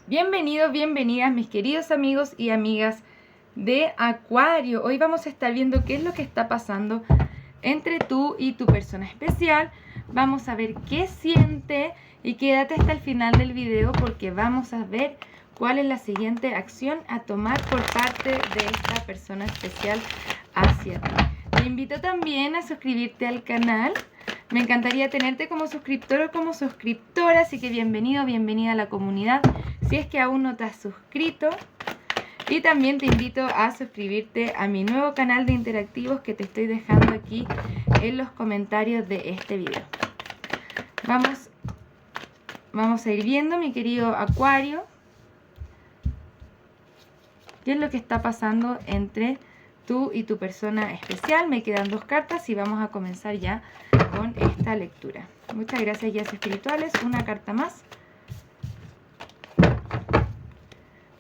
Bienvenidos, bienvenidas mis queridos amigos y amigas de Acuario. Hoy vamos a estar viendo qué es lo que está pasando entre tú y tu persona especial. Vamos a ver qué siente y quédate hasta el final del video porque vamos a ver cuál es la siguiente acción a tomar por parte de esta persona especial hacia ti. Te invito también a suscribirte al canal. Me encantaría tenerte como suscriptor o como suscriptora, así que bienvenido, bienvenida a la comunidad si es que aún no te has suscrito. Y también te invito a suscribirte a mi nuevo canal de interactivos que te estoy dejando aquí en los comentarios de este video. Vamos a ir viendo, mi querido Acuario, qué es lo que está pasando entre tú y tu persona especial. Me quedan 2 cartas y vamos a comenzar ya con esta lectura. Muchas gracias, guías espirituales. Una carta más.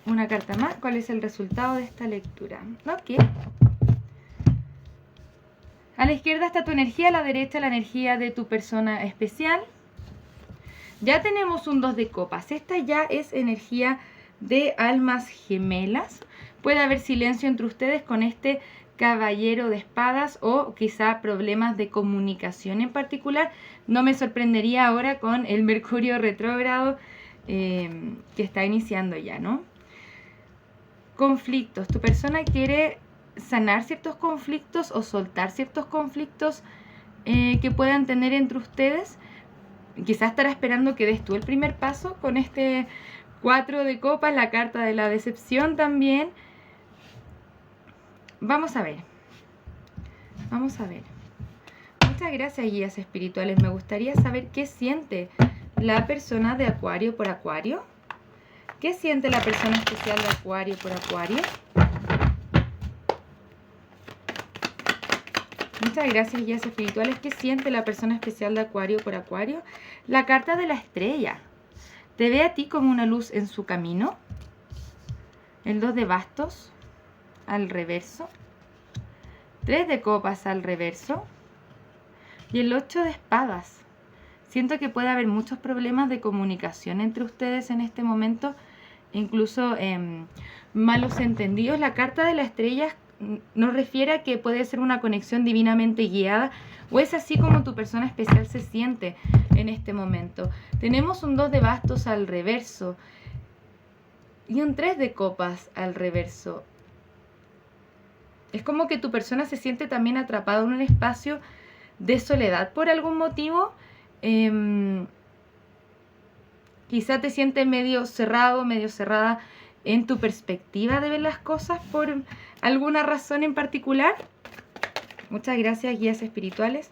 Una carta más. ¿Cuál es el resultado de esta lectura? Ok. A la izquierda está tu energía, a la derecha la energía de tu persona especial. Ya tenemos un 2 de copas. Esta ya es energía de almas gemelas. Puede haber silencio entre ustedes con este caballero de espadas o quizá problemas de comunicación en particular. No me sorprendería ahora con el Mercurio retrógrado que está iniciando ya, ¿no? Conflictos. Tu persona quiere sanar ciertos conflictos o soltar ciertos conflictos que puedan tener entre ustedes. Quizás estará esperando que des tú el primer paso con este 4 de copas, la carta de la decepción también. Vamos a ver. Vamos a ver. Muchas gracias, guías espirituales. Me gustaría saber qué siente la persona de Acuario por Acuario. ¿Qué siente la persona especial de Acuario por Acuario? Muchas gracias, guías espirituales. ¿Qué siente la persona especial de Acuario por Acuario? La carta de la estrella. ¿Te ve a ti como una luz en su camino? El 2 de bastos al reverso. 3 de copas al reverso. Y el 8 de espadas. Siento que puede haber muchos problemas de comunicación entre ustedes en este momento. Incluso malos entendidos. La carta de la estrella nos refiere a que puede ser una conexión divinamente guiada o es así como tu persona especial se siente en este momento. Tenemos un 2 de bastos al reverso y un 3 de copas al reverso. Es como que tu persona se siente también atrapada en un espacio de soledad por algún motivo. Quizá te sientes medio cerrado, medio cerrada en tu perspectiva de ver las cosas por alguna razón en particular. Muchas gracias, guías espirituales.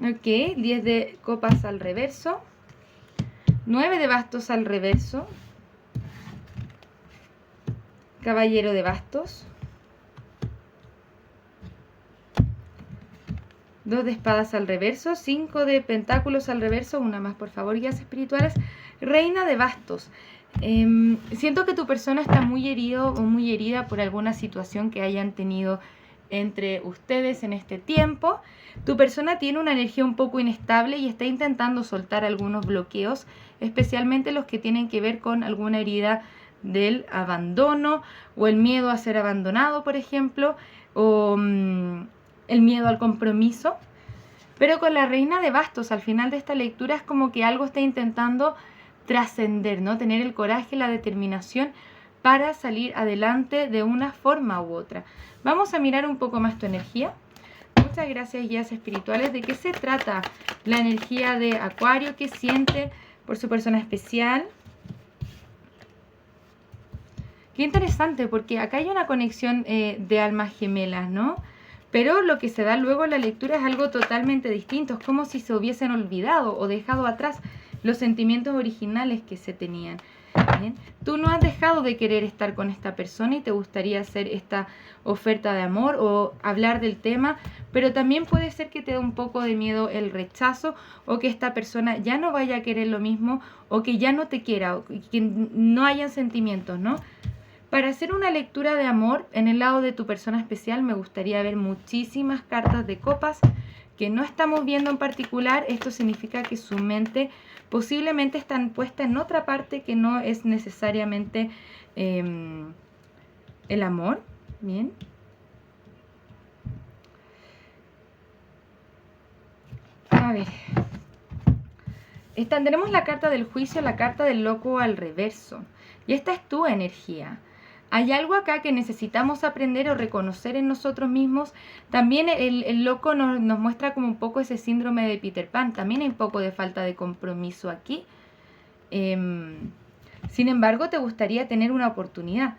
Ok, 10 de copas al reverso. 9 de bastos al reverso. Caballero de bastos. 2 de espadas al reverso, 5 de pentáculos al reverso, una más por favor, guías espirituales. Reina de bastos. Siento que tu persona está muy herido o muy herida por alguna situación que hayan tenido entre ustedes en este tiempo. Tu persona tiene una energía un poco inestable y está intentando soltar algunos bloqueos, especialmente los que tienen que ver con alguna herida del abandono o el miedo a ser abandonado, por ejemplo, o el miedo al compromiso. Pero con la reina de bastos al final de esta lectura es como que algo está intentando trascender, ¿no? Tener el coraje, la determinación para salir adelante de una forma u otra. Vamos a mirar un poco más tu energía. Muchas gracias, guías espirituales. ¿De qué se trata la energía de Acuario? ¿Qué siente por su persona especial? Qué interesante, porque acá hay una conexión de almas gemelas, ¿no? Pero lo que se da luego en la lectura es algo totalmente distinto. Es como si se hubiesen olvidado o dejado atrás los sentimientos originales que se tenían. ¿Bien? Tú no has dejado de querer estar con esta persona y te gustaría hacer esta oferta de amor o hablar del tema, pero también puede ser que te dé un poco de miedo el rechazo o que esta persona ya no vaya a querer lo mismo o que ya no te quiera o que no hayan sentimientos, ¿no? Para hacer una lectura de amor en el lado de tu persona especial me gustaría ver muchísimas cartas de copas que no estamos viendo en particular, esto significa que su mente posiblemente está puesta en otra parte que no es necesariamente el amor. Bien. A ver. Tenemos la carta del juicio, la carta del loco al reverso. Y esta es tu energía. Hay algo acá que necesitamos aprender o reconocer en nosotros mismos. También el loco nos muestra como un poco ese síndrome de Peter Pan. También hay un poco de falta de compromiso aquí. Sin embargo, te gustaría tener una oportunidad.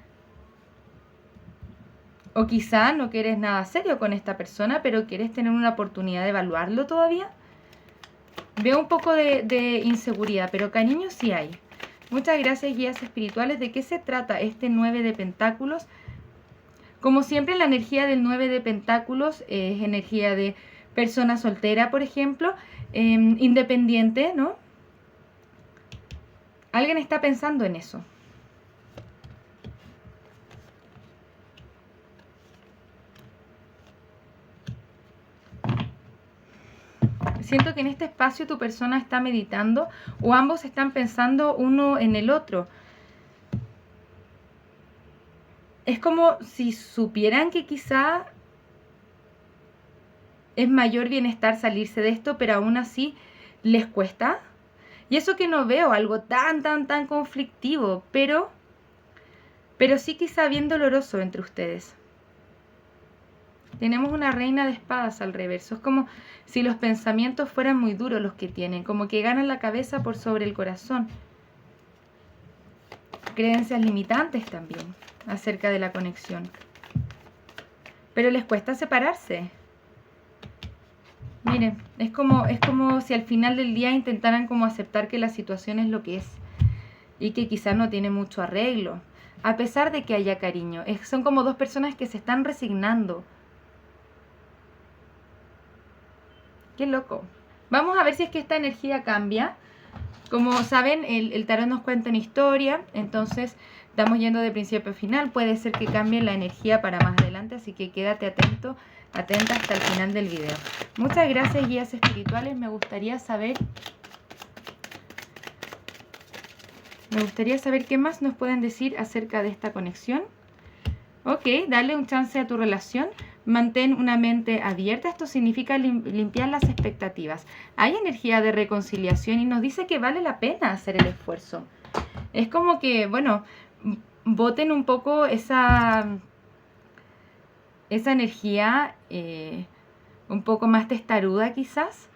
O quizá no quieres nada serio con esta persona, pero quieres tener una oportunidad de evaluarlo todavía. Veo un poco de inseguridad, pero cariño sí hay. Muchas gracias, guías espirituales. ¿De qué se trata este 9 de pentáculos? Como siempre, la energía del 9 de pentáculos es energía de persona soltera, por ejemplo, independiente, ¿no? Alguien está pensando en eso. Siento que en este espacio tu persona está meditando o ambos están pensando uno en el otro. Es como si supieran que quizá es mayor bienestar salirse de esto, pero aún así les cuesta. Y eso que no veo algo tan conflictivo, pero sí quizá bien doloroso entre ustedes. Tenemos una reina de espadas al reverso. Es como si los pensamientos fueran muy duros los que tienen, como que ganan la cabeza por sobre el corazón. Creencias limitantes también acerca de la conexión. Pero les cuesta separarse. Miren, es como si al final del día intentaran como aceptar que la situación es lo que es y que quizás no tiene mucho arreglo, a pesar de que haya cariño. Son como dos personas que se están resignando. Qué loco. Vamos a ver si es que esta energía cambia. Como saben, el tarot nos cuenta una historia, entonces estamos yendo de principio a final. Puede ser que cambie la energía para más adelante, así que quédate atento, atenta hasta el final del video. Muchas gracias, guías espirituales. Me gustaría saber qué más nos pueden decir acerca de esta conexión. Ok, dale un chance a tu relación. Mantén una mente abierta. Esto significa limpiar las expectativas. Hay energía de reconciliación y nos dice que vale la pena hacer el esfuerzo. Es como que, bueno, boten un poco esa energía un poco más testaruda quizás,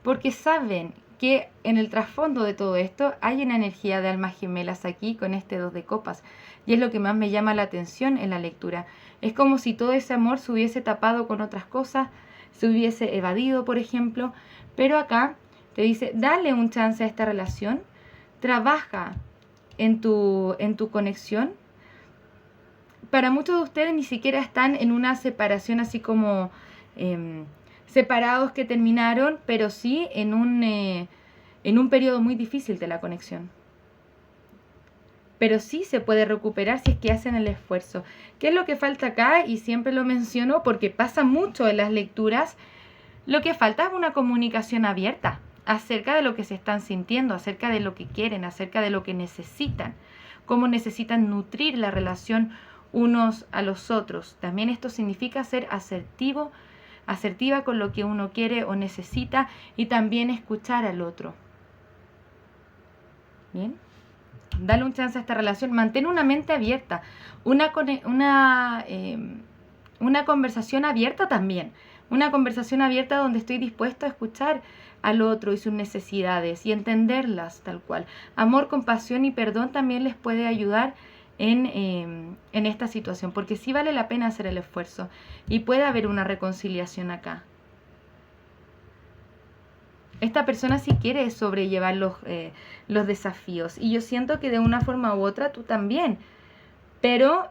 porque saben que en el trasfondo de todo esto hay una energía de almas gemelas aquí con este 2 de copas. Y es lo que más me llama la atención en la lectura. Es como si todo ese amor se hubiese tapado con otras cosas, se hubiese evadido, por ejemplo. Pero acá te dice, dale un chance a esta relación, trabaja en tu conexión. Para muchos de ustedes ni siquiera están en una separación así como separados que terminaron, pero sí en un periodo muy difícil de la conexión. Pero sí se puede recuperar si es que hacen el esfuerzo. ¿Qué es lo que falta acá? Y siempre lo menciono porque pasa mucho en las lecturas. Lo que falta es una comunicación abierta acerca de lo que se están sintiendo, acerca de lo que quieren, acerca de lo que necesitan, cómo necesitan nutrir la relación unos a los otros. También esto significa ser asertiva con lo que uno quiere o necesita y también escuchar al otro. Bien. Dale un chance a esta relación, mantén una mente abierta, una conversación abierta también, una conversación abierta donde estoy dispuesto a escuchar al otro y sus necesidades y entenderlas tal cual. Amor, compasión y perdón también les puede ayudar en esta situación, porque sí vale la pena hacer el esfuerzo y puede haber una reconciliación acá. Esta persona sí quiere sobrellevar los desafíos y yo siento que de una forma u otra tú también, pero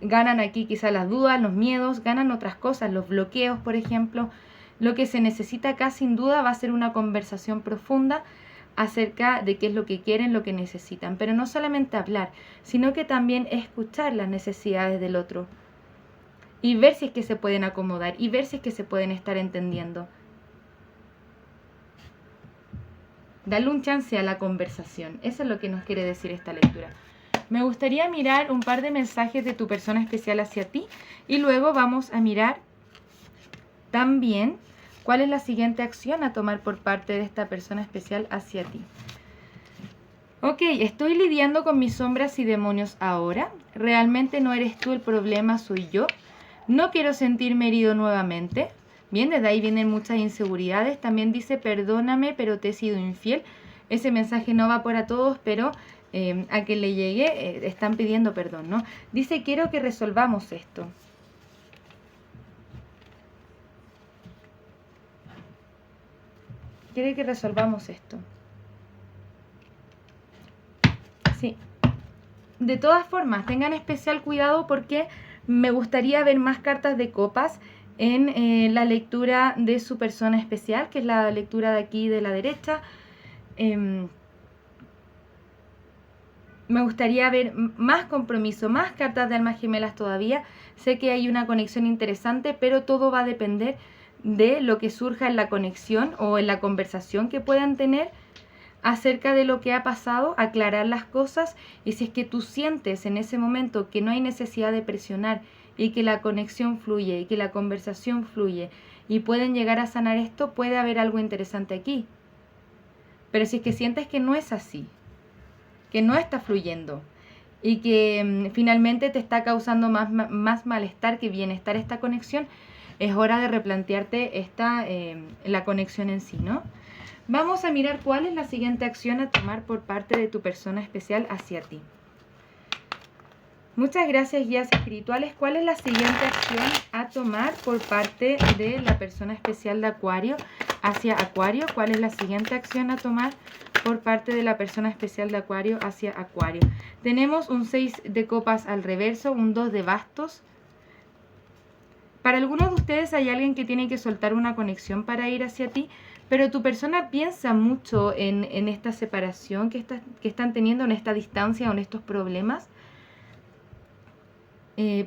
ganan aquí quizás las dudas, los miedos, ganan otras cosas, los bloqueos, por ejemplo. Lo que se necesita acá sin duda va a ser una conversación profunda acerca de qué es lo que quieren, lo que necesitan, pero no solamente hablar, sino que también escuchar las necesidades del otro y ver si es que se pueden acomodar y ver si es que se pueden estar entendiendo. Dale un chance a la conversación. Eso es lo que nos quiere decir esta lectura. Me gustaría mirar un par de mensajes de tu persona especial hacia ti y luego vamos a mirar también cuál es la siguiente acción a tomar por parte de esta persona especial hacia ti. Ok, estoy lidiando con mis sombras y demonios ahora. Realmente no eres tú el problema, soy yo. No quiero sentirme herido nuevamente. Bien, desde ahí vienen muchas inseguridades. También dice, perdóname, pero te he sido infiel. Ese mensaje no va para todos, pero a que le llegue están pidiendo perdón, ¿no? Dice, quiero que resolvamos esto. Quiere que resolvamos esto. Sí. De todas formas, tengan especial cuidado porque me gustaría ver más cartas de copas en la lectura de su persona especial, que es la lectura de aquí de la derecha. Me gustaría ver más compromiso, más cartas de almas gemelas todavía. Sé que hay una conexión interesante, pero todo va a depender de lo que surja en la conexión o en la conversación que puedan tener acerca de lo que ha pasado, aclarar las cosas. Y si es que tú sientes en ese momento que no hay necesidad de presionar y que la conexión fluye y que la conversación fluye y pueden llegar a sanar esto, puede haber algo interesante aquí. Pero si es que sientes que no es así, que no está fluyendo y que finalmente te está causando más malestar que bienestar esta conexión, es hora de replantearte la conexión en sí, ¿no? Vamos a mirar cuál es la siguiente acción a tomar por parte de tu persona especial hacia ti. Muchas gracias, guías espirituales. ¿Cuál es la siguiente acción a tomar por parte de la persona especial de Acuario hacia Acuario? ¿Cuál es la siguiente acción a tomar por parte de la persona especial de Acuario hacia Acuario? Tenemos un 6 de copas al reverso, un 2 de bastos. Para algunos de ustedes hay alguien que tiene que soltar una conexión para ir hacia ti, pero tu persona piensa mucho en esta separación que están teniendo, en esta distancia o en estos problemas.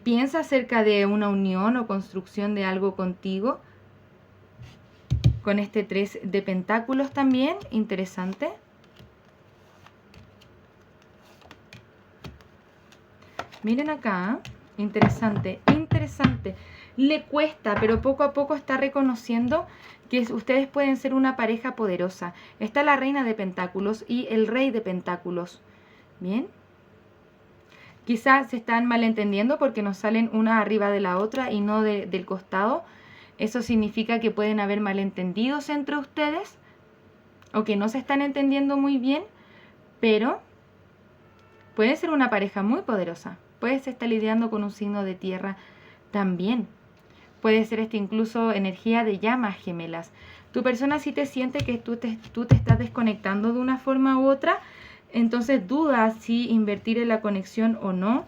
Piensa acerca de una unión o construcción de algo contigo. Con este 3 de pentáculos también, interesante. Miren acá, interesante, interesante. Le cuesta, pero poco a poco está reconociendo que ustedes pueden ser una pareja poderosa. Está la reina de pentáculos y el rey de pentáculos. Bien. Quizás se están malentendiendo porque nos salen una arriba de la otra y no del costado. Eso significa que pueden haber malentendidos entre ustedes o que no se están entendiendo muy bien, pero puede ser una pareja muy poderosa. Puedes estar lidiando con un signo de tierra también. Puede ser incluso energía de llamas gemelas. Tu persona sí te siente que tú te estás desconectando de una forma u otra, entonces duda si invertir en la conexión o no,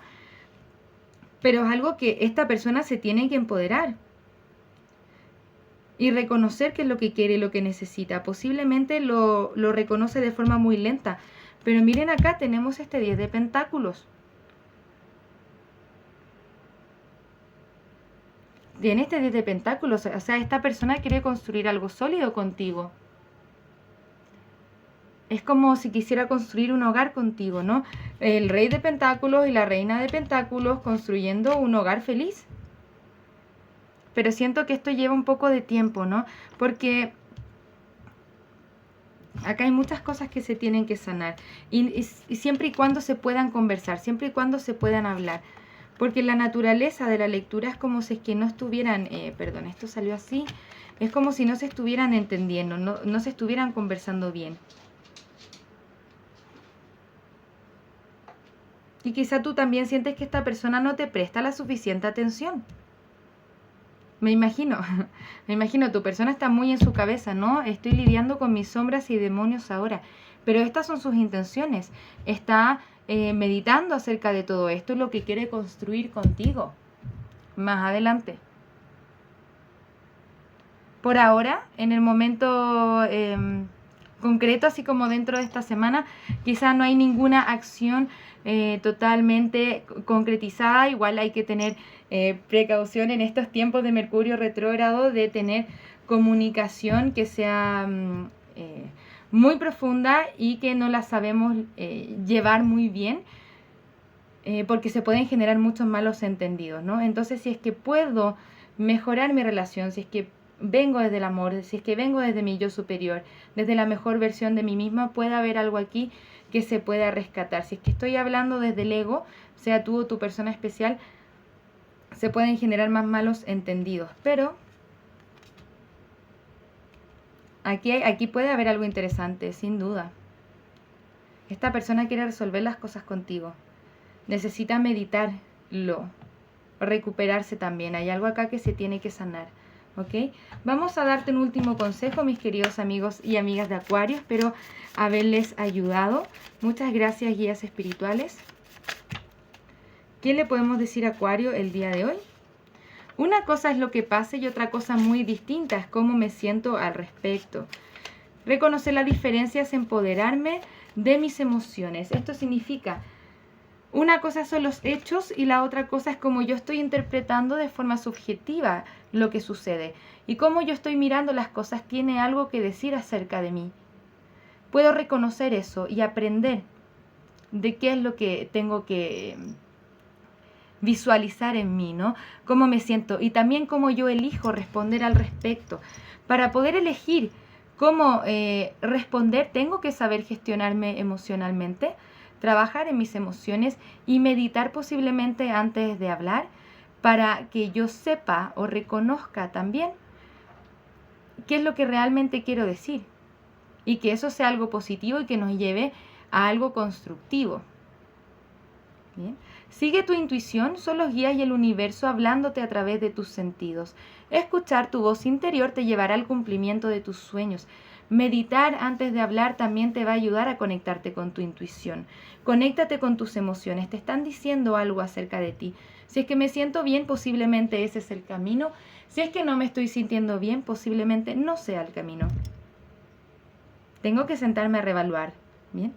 pero es algo que esta persona se tiene que empoderar y reconocer qué es lo que quiere y lo que necesita. Posiblemente lo reconoce de forma muy lenta, pero miren acá tenemos este 10 de pentáculos. En este 10 de pentáculos, o sea, esta persona quiere construir algo sólido contigo. Es como si quisiera construir un hogar contigo, ¿no? El rey de pentáculos y la reina de pentáculos construyendo un hogar feliz. Pero siento que esto lleva un poco de tiempo, ¿no? Porque acá hay muchas cosas que se tienen que sanar. Y siempre y cuando se puedan conversar, siempre y cuando se puedan hablar. Porque la naturaleza de la lectura es como si es que no estuvieran, perdón, esto salió así, es como si no se estuvieran entendiendo, no se estuvieran conversando bien. Y quizá tú también sientes que esta persona no te presta la suficiente atención. Me imagino, tu persona está muy en su cabeza, ¿no? Estoy lidiando con mis sombras y demonios ahora, pero estas son sus intenciones. Está meditando acerca de todo esto, lo que quiere construir contigo más adelante. Por ahora, en el momento concreto, así como dentro de esta semana, quizás no hay ninguna acción totalmente concretizada. Igual hay que tener precaución en estos tiempos de Mercurio retrógrado de tener comunicación que sea muy profunda y que no la sabemos llevar muy bien, porque se pueden generar muchos malos entendidos, ¿no? Entonces, si es que puedo mejorar mi relación, si es que vengo desde el amor, si es que vengo desde mi yo superior, desde la mejor versión de mí misma, puede haber algo aquí que se pueda rescatar. Si es que estoy hablando desde el ego, sea tú o tu persona especial, se pueden generar más malos entendidos. Pero aquí puede haber algo interesante, sin duda. Esta persona quiere resolver las cosas contigo. Necesita meditarlo, recuperarse también. Hay algo acá que se tiene que sanar. ¿Ok? Vamos a darte un último consejo, mis queridos amigos y amigas de Acuario. Espero haberles ayudado. Muchas gracias, guías espirituales. ¿Qué le podemos decir a Acuario el día de hoy? Una cosa es lo que pasa y otra cosa muy distinta es cómo me siento al respecto. Reconocer la diferencia es empoderarme de mis emociones. Esto significa, una cosa son los hechos y la otra cosa es cómo yo estoy interpretando de forma subjetiva lo que sucede. Y cómo yo estoy mirando las cosas tiene algo que decir acerca de mí. Puedo reconocer eso y aprender de qué es lo que tengo que visualizar en mí, ¿no? Cómo me siento y también cómo yo elijo responder al respecto. Para poder elegir cómo responder, tengo que saber gestionarme emocionalmente, trabajar en mis emociones y meditar posiblemente antes de hablar para que yo sepa o reconozca también qué es lo que realmente quiero decir y que eso sea algo positivo y que nos lleve a algo constructivo. Bien. Sigue tu intuición, son los guías y el universo hablándote a través de tus sentidos. Escuchar tu voz interior te llevará al cumplimiento de tus sueños. Meditar antes de hablar también te va a ayudar a conectarte con tu intuición. Conéctate con tus emociones, te están diciendo algo acerca de ti. Si es que me siento bien, posiblemente ese es el camino. Si es que no me estoy sintiendo bien, posiblemente no sea el camino. Tengo que sentarme a reevaluar. Bien.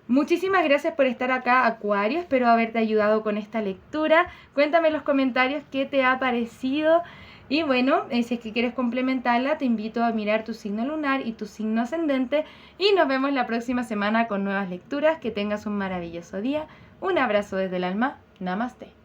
Muchísimas gracias por estar acá, Acuario. Espero haberte ayudado con esta lectura. Cuéntame en los comentarios qué te ha parecido. Y bueno, si es que quieres complementarla, te invito a mirar tu signo lunar y tu signo ascendente. Y nos vemos la próxima semana con nuevas lecturas. Que tengas un maravilloso día. Un abrazo desde el alma. Namaste.